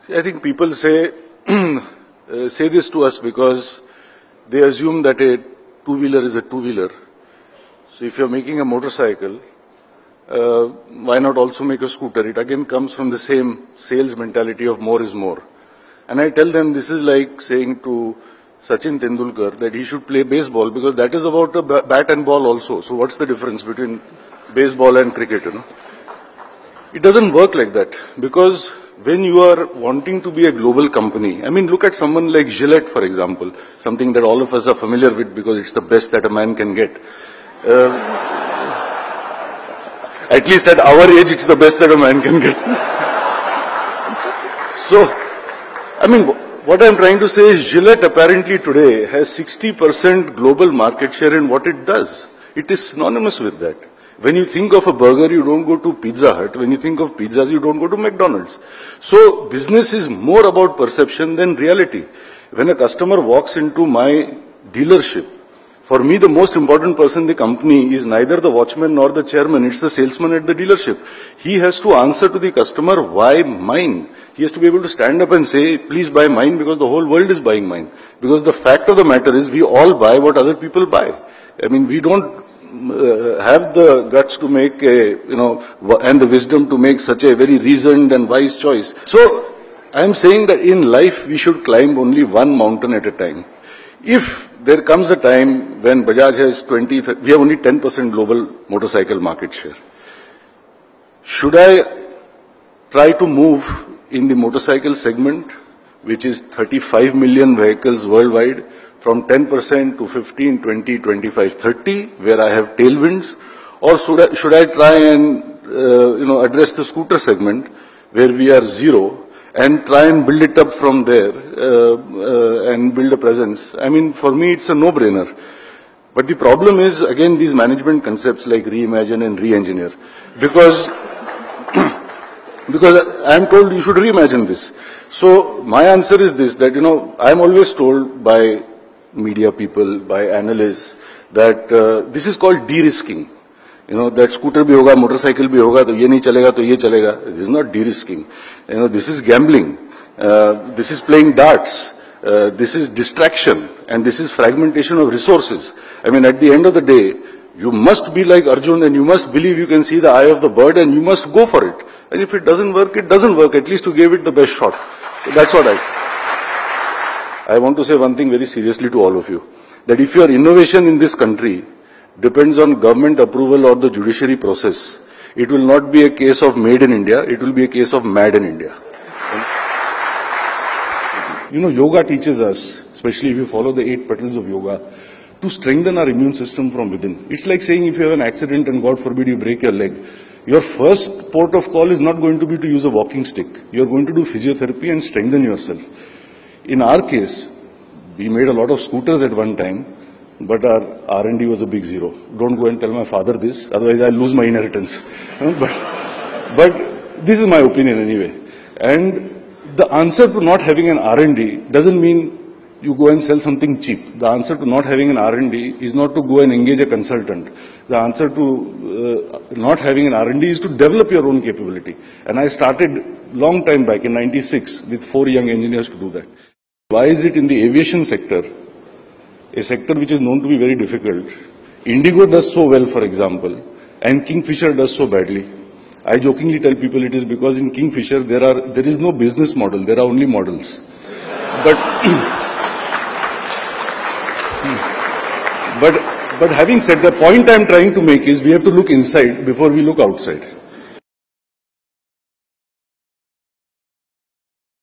See, I think people say say this to us because they assume that a two-wheeler is a two-wheeler. So if you're making a motorcycle, why not also make a scooter? It again comes from the same sales mentality of more is more. And I tell them this is like saying to Sachin Tendulkar that he should play baseball because that is about a bat and ball also. So what's the difference between baseball and cricket, you know? It doesn't work like that because when you are wanting to be a global company, I mean, look at someone like Gillette, for example, something that all of us are familiar with because it's the best that a man can get. At least at our age, it's the best that a man can get. So, I mean, what I'm trying to say is Gillette apparently today has 60% global market share in what it does. It is synonymous with that. When you think of a burger, you don't go to Pizza Hut. When you think of pizzas, you don't go to McDonald's. So business is more about perception than reality. When a customer walks into my dealership, for me, the most important person in the company is neither the watchman nor the chairman. It's the salesman at the dealership. He has to answer to the customer, why mine? He has to be able to stand up and say, please buy mine because the whole world is buying mine. Because the fact of the matter is we all buy what other people buy. I mean, we don't have the guts to make a, and the wisdom to make such a very reasoned and wise choice. So, I am saying that in life we should climb only one mountain at a time. If there comes a time when Bajaj has we have only 10% global motorcycle market share. Should I try to move in the motorcycle segment, which is 35 million vehicles worldwide, from 10% to 15, 20, 25, 30, where I have tailwinds, or should I try and address the scooter segment, where we are zero, and try and build it up from there and build a presence? I mean, for me, it's a no-brainer. But the problem is, again, these management concepts like reimagine and re-engineer. Because I'm told you should reimagine this. So my answer is this, that, I'm always told by media people, by analysts, that this is called de-risking. That scooter bhi hoga, motorcycle bhi hoga, to ye nahi chalega, to ye chalega. This is not de-risking. This is gambling. This is playing darts. This is distraction. And this is fragmentation of resources. I mean, at the end of the day, you must be like Arjun and you must believe you can see the eye of the bird and you must go for it. And if it doesn't work, it doesn't work. At least you gave it the best shot. So that's what I want to say one thing very seriously to all of you. That if your innovation in this country depends on government approval or the judiciary process, it will not be a case of made in India, it will be a case of mad in India. Yoga teaches us, especially if you follow the 8 petals of yoga, to strengthen our immune system from within. It's like saying if you have an accident and God forbid you break your leg, your first port of call is not going to be to use a walking stick. You're going to do physiotherapy and strengthen yourself. In our case, we made a lot of scooters at one time, but our R&D was a big zero. Don't go and tell my father this, otherwise I'll lose my inheritance. But this is my opinion anyway. And the answer to not having an R&D doesn't mean you go and sell something cheap. The answer to not having an R&D is not to go and engage a consultant. The answer to not having an R&D is to develop your own capability. And I started long time back in '96 with 4 young engineers to do that. Why is it in the aviation sector, a sector which is known to be very difficult, Indigo does so well, for example, and Kingfisher does so badly? I jokingly tell people it is because in Kingfisher there is no business model, there are only models. But having said, the point I'm trying to make is we have to look inside before we look outside.